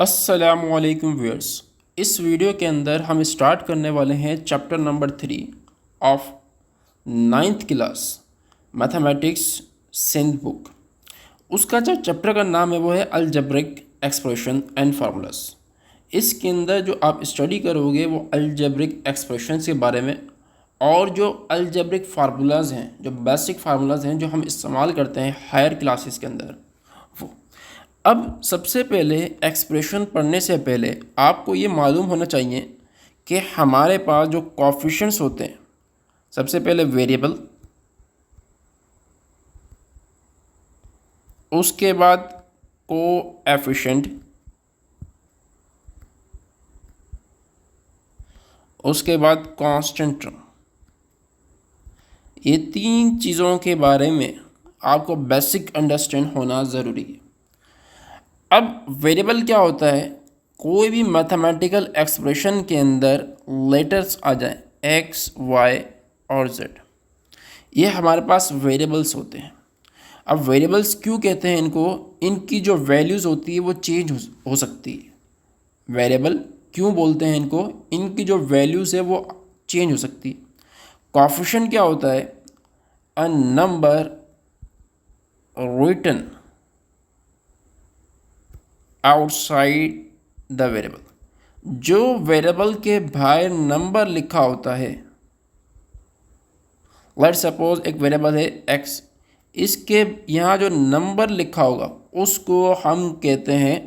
अस्सलामुअलैकुम व्यूअर्स। इस वीडियो के अंदर हम स्टार्ट करने वाले हैं chapter number 3 of ninth class mathematics Sindh book. उसका जो चैप्टर का नाम है वो है अलजेब्रिक एक्सप्रेशन एंड फार्मूलास। इसके अंदर जो आप स्टडी करोगे वो अलजेब्रिक एक्सप्रेशन के बारे में और जो अलजेब्रिक फार्मूलाज हैं, जो बेसिक फार्मूलाज हैं जो हम इस्तेमाल करते हैं हायर क्लासेस के अंदर, वो। अब सबसे पहले एक्सप्रेशन पढ़ने से पहले आपको ये मालूम होना चाहिए कि हमारे पास जो कोएफिशिएंट्स होते हैं, सबसे पहले वेरिएबल, उसके बाद कोएफिशिएंट, उसके बाद कांस्टेंट टर्म। ये तीन चीज़ों के बारे में आपको बेसिक अंडरस्टैंड होना ज़रूरी है। अब वेरिएबल क्या होता है? कोई भी मैथमेटिकल एक्सप्रेशन के अंदर लेटर्स आ जाए एक्स, वाई और जेड, ये हमारे पास वेरिएबल्स होते हैं। अब वेरिएबल्स क्यों कहते हैं इनको? इनकी जो वैल्यूज़ होती है वो चेंज हो सकती है। वेरिएबल क्यों बोलते हैं इनको? इनकी जो वैल्यूज़ है वो चेंज हो सकती है। कोएफिशिएंट क्या होता है? A number written outside the variable. जो वेरिएबल के बाहर नंबर लिखा होता है, लेट सपोज एक वेरिएबल है एक्स, इसके यहाँ जो नंबर लिखा होगा उसको हम कहते हैं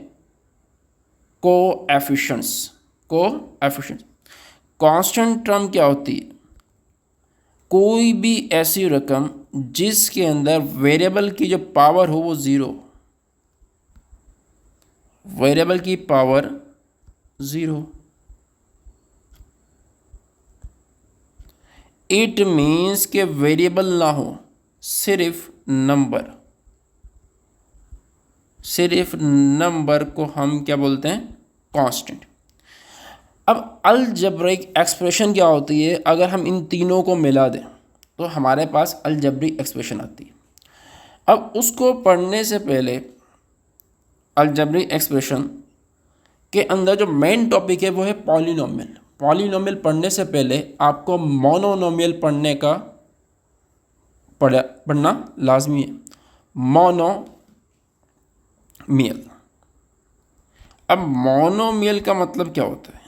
कोएफिशिएंट्स। कोएफिशिएंट्स। कांस्टेंट टर्म क्या होती है? कोई भी ऐसी रकम जिसके अंदर वेरिएबल की जो पावर हो वो ज़ीरो, वेरिएबल की पावर ज़ीरो। इट मीन्स के वेरिएबल ना हो, सिर्फ नंबर। सिर्फ नंबर को हम क्या बोलते हैं? कांस्टेंट। अब अलजेब्रिक एक्सप्रेशन क्या होती है? अगर हम इन तीनों को मिला दें तो हमारे पास अलजेब्रिक एक्सप्रेशन आती है। अब उसको पढ़ने से पहले अलजेब्रिक एक्सप्रेशन के अंदर जो मेन टॉपिक है वो है पॉलिनोमियल। पॉलिनोमियल पढ़ने से पहले आपको मोनोनोमियल पढ़ना लाजमी है। मोनोमियल। अब मोनोमियल का मतलब क्या होता है?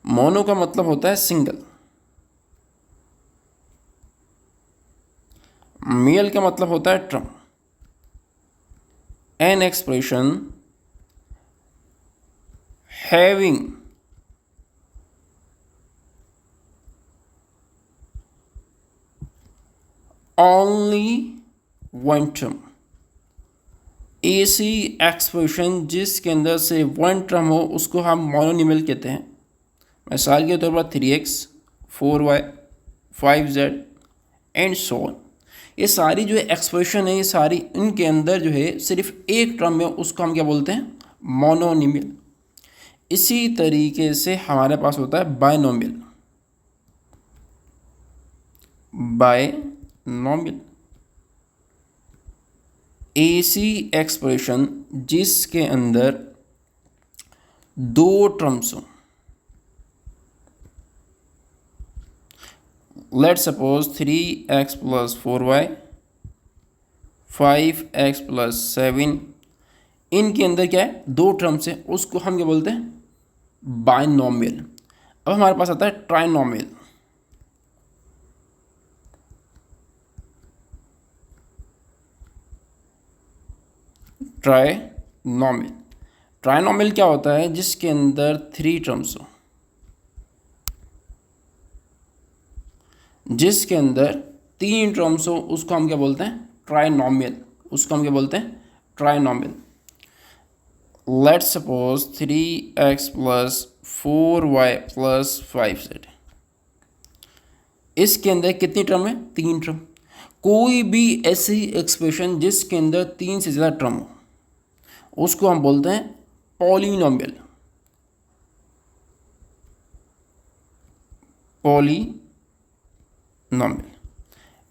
मोनो का मतलब होता है सिंगल, मियल का मतलब होता है term. An expression having only one term. ऐसी एक्सप्रेशन जिसके अंदर से वन टर्म हो उसको हम मोनोनिमल कहते हैं। मिसाल के तौर पर 3x, 4y, 5z and so on. ये सारी जो एक्सप्रेशन है, ये सारी इनके अंदर जो है सिर्फ एक टर्म में, उसको हम क्या बोलते हैं? मोनोनिमल। इसी तरीके से हमारे पास होता है बायनोमियल। बायनोमियल ऐसी एक्सप्रेशन जिसके अंदर दो टर्म्स हों। Let suppose 3x plus 4y, 5x plus 7, इनके अंदर क्या है? दो टर्म्स है, उसको हम क्या बोलते हैं? बायनोमियल। अब हमारे पास आता है ट्राइनोमियल। ट्राइनोमियल। ट्राइनोमियल क्या होता है? जिसके अंदर थ्री टर्म्स हो, जिसके अंदर तीन टर्म्स हो, उसको हम क्या बोलते हैं? ट्राइनोमियल। उसको हम क्या बोलते हैं? Trinomial. Let suppose 3x plus 4y plus 5z, इसके अंदर कितनी टर्म है? तीन टर्म। कोई भी ऐसी एक्सप्रेशन जिसके अंदर तीन से ज़्यादा टर्म हो उसको हम बोलते हैं polynomial. Polynomial.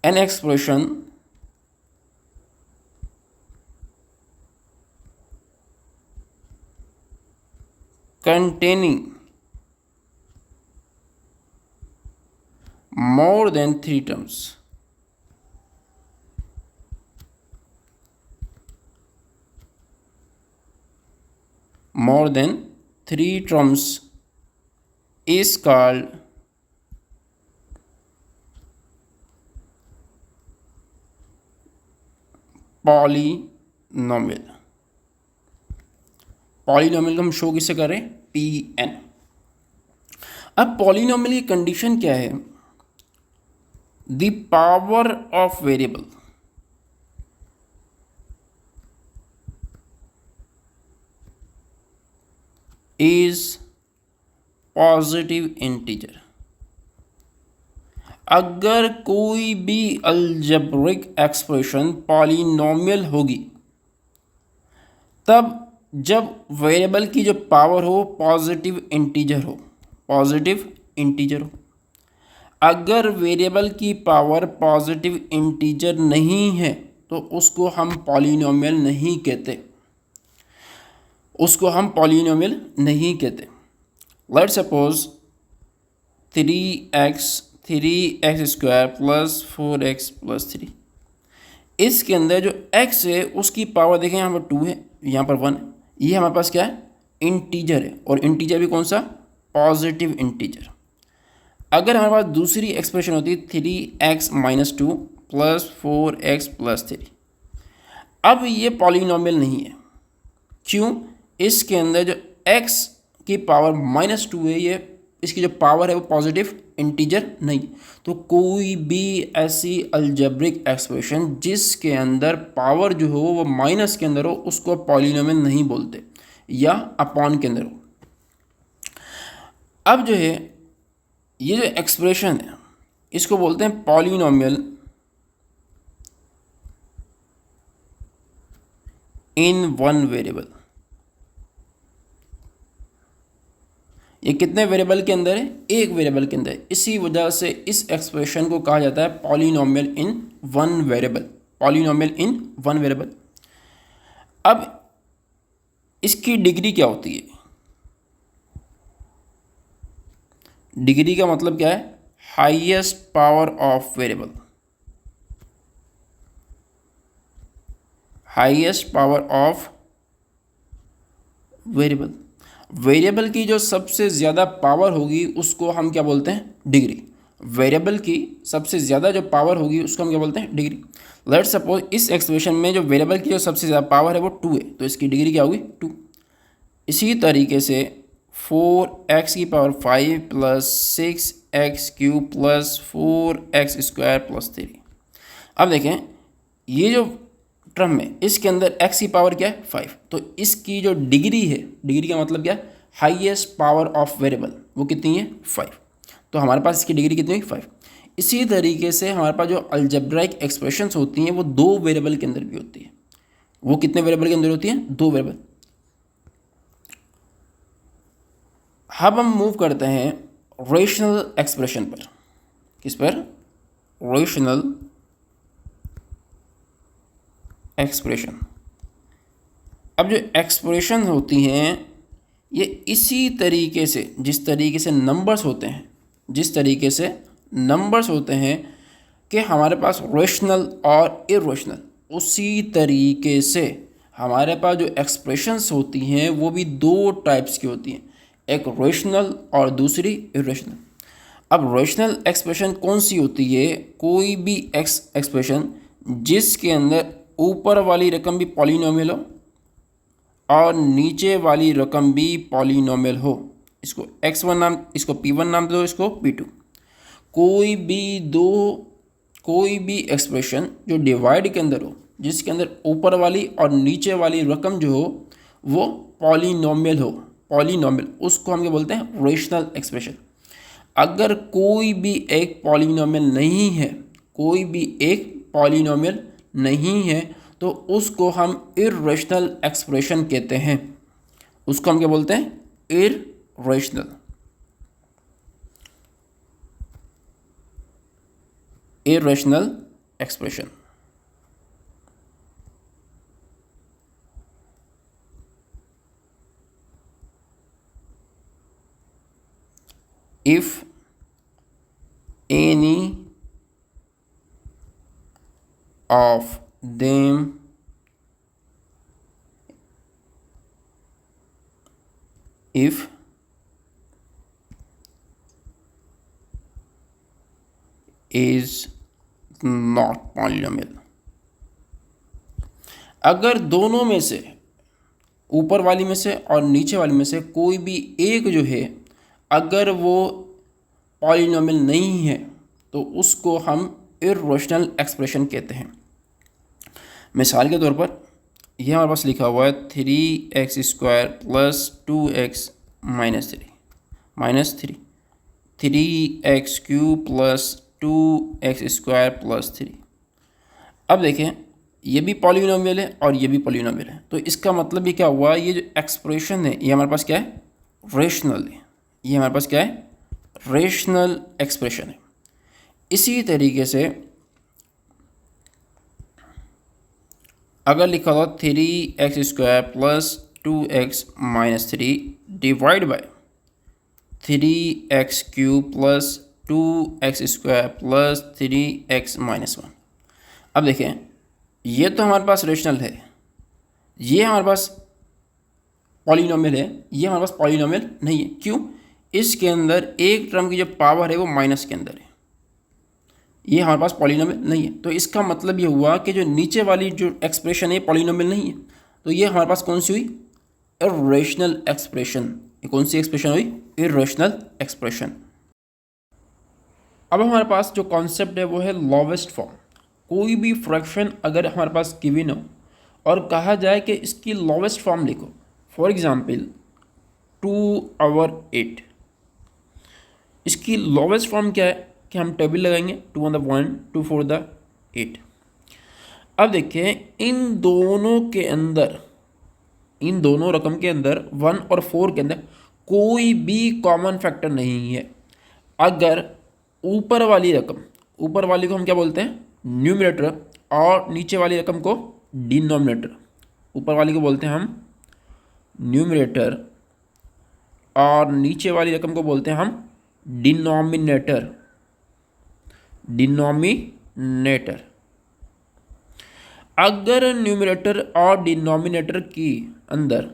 An expression containing more than 3 terms. More than 3 terms is called polynomial. Polynomial को हम शो किससे करें? P N. अब पॉलीनोमियल की कंडीशन क्या है? The power of variable is positive integer. अगर कोई भी अलजेब्रिक एक्सप्रेशन पॉलीनोमियल होगी तब जब वेरिएबल की जो पावर हो पॉजिटिव इंटीजर हो. पॉजिटिव इंटीजर हो. अगर वेरिएबल की पावर पॉजिटिव इंटीजर नहीं है तो उसको हम पॉलीनोमियल नहीं कहते. उसको हम पॉलीनोमियल नहीं कहते. Let's suppose 3x square plus 4x plus 3. इसके अंदर जो x है उसकी पावर देखें, यहाँ पर 2 है, यहाँ पर 1 है. ये हमारे पास क्या है? इंटीजर है. और इंटीजर भी कौन सा? Positive integer. अगर हमारे पास दूसरी एक्सप्रेशन होती 3x minus 2 plus 4x plus 3, अब ये पॉलीनोमियल नहीं है. क्यों? इसके अंदर जो x की पावर माइनस 2 है, ये इसकी जो पावर है वो पॉजिटिव इंटीजर नहीं. तो कोई भी ऐसी अलजेब्रिक एक्सप्रेशन जिसके अंदर पावर जो हो वो माइनस के अंदर हो उसको पॉलीनोमियल नहीं बोलते, या अपॉन के अंदर हो. अब जो है ये जो एक्सप्रेशन है इसको बोलते हैं पॉलीनोमियल इन वन वेरिएबल. ये कितने वेरिएबल के अंदर है? एक वेरिएबल के अंदर. इसी वजह से इस एक्सप्रेशन को कहा जाता है polynomial in one variable. Polynomial in one variable. अब इसकी डिग्री क्या होती है? डिग्री का मतलब क्या है? Highest power of variable. Highest power of variable. Variable की जो सबसे ज़्यादा पावर होगी उसको हम क्या बोलते हैं? डिग्री. वेरिएबल की सबसे ज़्यादा जो पावर होगी उसको हम क्या बोलते हैं? डिग्री. लेट्स सपोज इस एक्सप्रेशन में जो वेरिएबल की जो सबसे ज़्यादा पावर है वो 2 है, तो इसकी डिग्री क्या होगी? 2. इसी तरीके से 4x की power 5 plus 6x cube plus 4x square plus 3. अब देखें ये जो टर्म है इसके अंदर x की पावर क्या है? 5. तो इसकी जो डिग्री है, डिग्री का मतलब क्या है? हाईएस्ट पावर ऑफ वेरिएबल, वो कितनी है? 5. तो हमारे पास इसकी डिग्री कितनी हुई? 5. इसी तरीके से हमारे पास जो अलजेब्राइक एक्सप्रेशंस होती हैं वो 2 वेरिएबल के अंदर भी होती है. वो कितने वेरिएबल के अंदर होती हैं? 2 वेरिएबल. अब हम मूव करते हैं रेशनल एक्सप्रेशन पर. किस पर? Rational expression. अब जो एक्सप्रेशन होती हैं ये इसी तरीके से, जिस तरीके से नंबर्स होते हैं, जिस तरीके से नंबर्स होते हैं कि हमारे पास रेशनल और इरेशनल, उसी तरीके से हमारे पास जो एक्सप्रेशंस होती हैं वो भी 2 टाइप्स की होती हैं, एक रेशनल और दूसरी इरेशनल. अब रेशनल एक्सप्रेशन कौन सी होती है? कोई भी एक्सप्रेशन जिसके अंदर ऊपर वाली रकम भी पॉलीनोमियल हो और नीचे वाली रकम भी पॉलीनोमियल हो. इसको x1 नाम, इसको p1 नाम दो, इसको p2. कोई भी एक्सप्रेशन जो डिवाइड के अंदर हो, जिसके अंदर ऊपर वाली और नीचे वाली रकम जो हो वो पॉलीनोमियल हो, पॉलीनोमियल, उसको हम क्या बोलते हैं? Rational expression. अगर कोई भी एक पॉलीनोमियल नहीं है, कोई भी एक पॉलीनोमियल नहीं है तो उसको हम इरेशनल एक्सप्रेशन कहते हैं. उसको हम क्या बोलते हैं? Irrational. Irrational expression. if any of them if is not polynomial, अगर दोनों में से, ऊपर वाली में से और नीचे वाली में से कोई भी एक जो है अगर वो पॉलिनोमियल नहीं है तो उसको हम इर्रेशनल एक्सप्रेशन कहते हैं। मिसाल के तौर पर यह हमारे पास लिखा हुआ है 3x² plus 2x minus 3 3x³ plus 2x² plus 3। अब देखें ये भी पॉलिनोमियल है और ये भी पॉलिनोमियल है, तो इसका मतलब ये क्या हुआ, ये जो एक्सप्रेशन है ये हमारे पास क्या है, रेशनल है। ये हमारे पास क्या है, रेशनल एक्सप्रेशन है। इसी तरीके से अगर लिखा हो 3x² plus 2x minus 3 divide by 3x³ plus 2x² plus 3x minus 1। अब देखें ये तो हमारे पास रेशनल है, ये हमारे पास पॉलिनोमियल है, ये हमारे पास पॉलिनोमियल नहीं है। क्यों, इसके अंदर एक टर्म की जो पावर है वो माइनस के अंदर है, ये हमारे पास पॉलिनोमियल नहीं है। तो इसका मतलब ये हुआ कि जो नीचे वाली जो एक्सप्रेशन है पॉलिनोमियल नहीं है, तो ये हमारे पास कौन सी हुई, इर्रेशनल एक्सप्रेशन। ये कौन सी एक्सप्रेशन हुई, इर्रेशनल एक्सप्रेशन। अब हमारे पास जो कॉन्सेप्ट है वो है लोवेस्ट फॉर्म। कोई भी फ्रैक्शन अगर हमारे पास गिवन हो और कहा जाए कि इसकी लोवेस्ट फॉर्म लिखो, फॉर एग्जांपल 2/8, इसकी लोवेस्ट फॉर्म क्या है कि हम टेबल लगाएंगे 2 on the 1, 2 for the 8। अब देखें इन दोनों के अंदर, इन दोनों रकम के अंदर 1 और 4 के अंदर कोई भी कॉमन फैक्टर नहीं है। अगर ऊपर वाली रकम, ऊपर वाली को हम क्या बोलते हैं, न्यूमरेटर, और नीचे वाली रकम को डिनोमिनेटर। ऊपर वाली को बोलते हैं हम न्यूमरेटर और नीचे वाली रकम को बोलते हैं हम डिनोमिनेटर। अगर न्यूमरेटर और डिनोमिनेटर की अंदर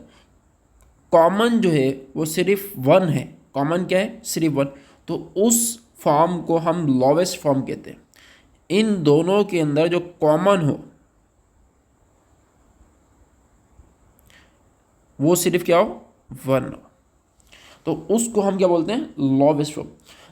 कॉमन जो है वो सिर्फ 1 है, कॉमन क्या है, सिर्फ 1, तो उस फॉर्म को हम लोवेस्ट फॉर्म कहते हैं। इन दोनों के अंदर जो कॉमन हो वो सिर्फ क्या हो, 1 हो, तो उसको हम क्या बोलते हैं, लोवेस्ट फॉर्म।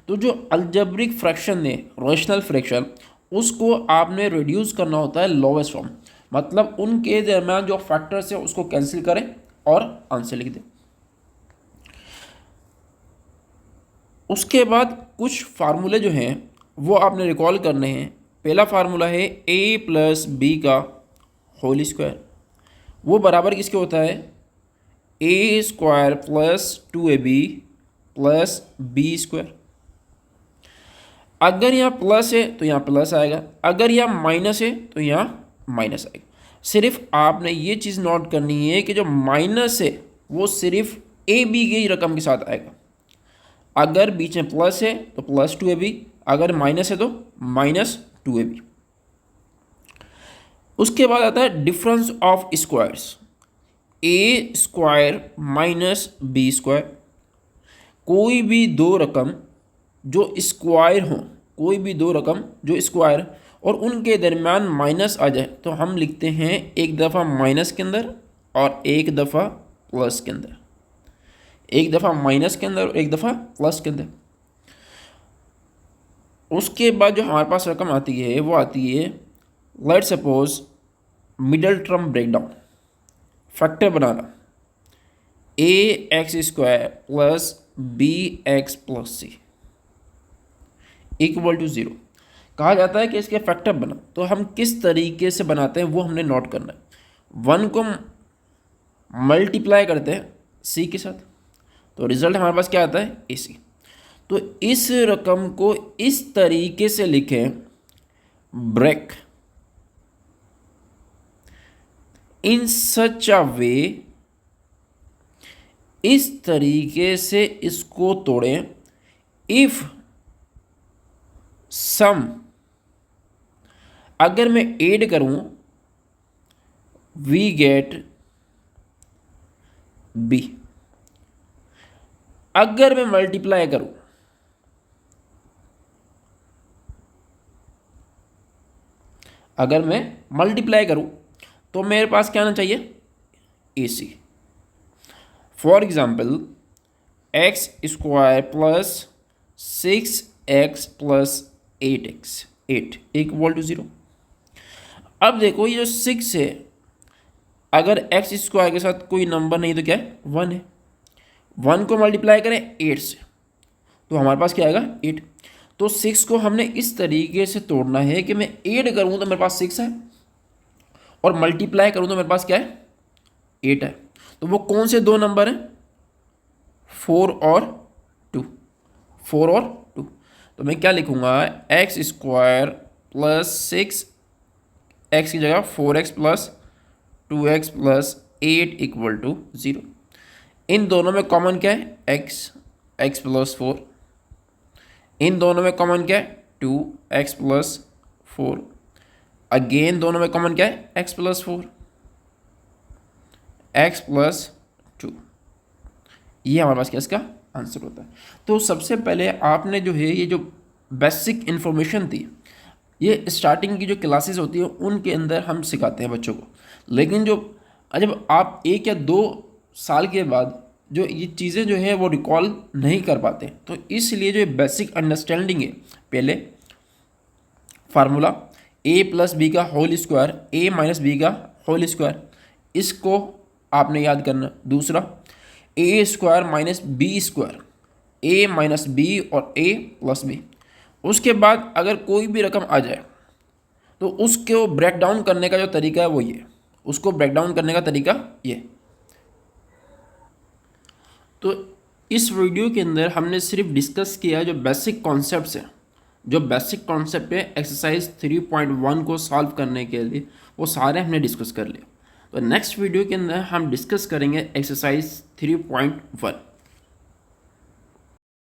तो जो अलजेब्रिक फ्रैक्शन है, रेशनल फ्रैक्शन, उसको आपने रिड्यूस करना होता है लोवेस्ट फॉर्म, मतलब उनके दरम्यान जो फैक्टर्स है उसको कैंसिल करें और आंसर लिख दें। उसके बाद कुछ फार्मूले जो हैं वो आपने रिकॉल करने हैं। पहला फार्मूला है a प्लस बी का होल स्क्वायर, वो बराबर किसके होता है, a² plus 2ab plus b²। अगर यहाँ प्लस है तो यहाँ प्लस आएगा, अगर यहाँ माइनस है तो यहाँ माइनस आएगा। सिर्फ आपने ये चीज़ नोट करनी है कि जो माइनस है वो सिर्फ ए बी की रकम के साथ आएगा। अगर बीच में प्लस है तो प्लस 2ab, अगर माइनस है तो माइनस 2ab। उसके बाद आता है difference of squares, a² minus b²। कोई भी दो रकम जो स्क्वायर हो, कोई भी दो रकम जो स्क्वायर और उनके दरमियान माइनस आ जाए तो हम लिखते हैं एक दफ़ा माइनस के अंदर और एक दफ़ा प्लस के अंदर, एक दफ़ा माइनस के अंदर और एक दफ़ा प्लस के अंदर। उसके बाद जो हमारे पास रकम आती है वो आती है, let suppose middle term breakdown, factor बनाना, ax² plus bx plus c equal to 0। कहा जाता है कि इसके फैक्टर बना, तो हम किस तरीके से बनाते हैं वो हमने नोट करना है। 1 को मल्टीप्लाई करते हैं c के साथ, तो रिजल्ट हमारे पास क्या आता है, ac। तो इस रकम को इस तरीके से लिखें, ब्रेक इन सच अ वे, इस तरीके से इसको तोड़ें इफ सम, अगर मैं ऐड करूं वी गेट बी, अगर मैं मल्टीप्लाई करूं, अगर मैं मल्टीप्लाई करूं तो मेरे पास क्या आना चाहिए, A C. For example x square plus 6x plus 8x, 8 equal to 0। अब देखो ये जो 6 है, अगर एक्स स्क्वायर के साथ कोई नंबर नहीं तो क्या है, 1 है। 1 को मल्टीप्लाई करें 8 से तो हमारे पास क्या आएगा, 8। तो 6 को हमने इस तरीके से तोड़ना है कि मैं ऐड करूँ तो मेरे पास 6 है और मल्टीप्लाई करूँ तो मेरे पास क्या है, 8 है। तो वो कौन से दो नंबर हैं, 4 और 2, 4 और 2। तो मैं क्या लिखूँगा, एक्स स्क्वायर प्लस 6x की जगह 4x plus 2x plus 8 equal to 0। इन दोनों में कॉमन क्या है, x प्लस 4। इन दोनों में कॉमन क्या है, 2x प्लस 4। अगेन दोनों में कॉमन क्या है, x प्लस 4, x प्लस 2। ये हमारे पास क्या इसका आंसर होता है। तो सबसे पहले आपने जो है ये जो बेसिक इन्फॉर्मेशन थी, ये स्टार्टिंग की जो क्लासेस होती है उनके अंदर हम सिखाते हैं बच्चों को। लेकिन जब आप 1 या 2 साल के बाद जो ये चीज़ें जो है वो रिकॉल नहीं कर पाते, तो इसलिए जो बेसिक अंडरस्टैंडिंग है, पहले फार्मूला a प्लस बी का whole square, a minus B का होल स्क्वायर, इसको आपने याद करना। दूसरा A square minus B square, A minus B और ए प्लस बी। उसके बाद अगर कोई भी रकम आ जाए तो उसको ब्रेक डाउन करने का जो तरीका है वो ये, उसको ब्रेक डाउन करने का तरीका ये। तो इस वीडियो के अंदर हमने सिर्फ डिस्कस किया जो बेसिक कॉन्सेप्ट्स हैं, जो बेसिक कॉन्सेप्ट है एक्सरसाइज 3.1 को सॉल्व करने के लिए, वो सारे हमने डिस्कस कर लिए। तो नेक्स्ट वीडियो के अंदर हम डिस्कस करेंगे एक्सरसाइज 3.1।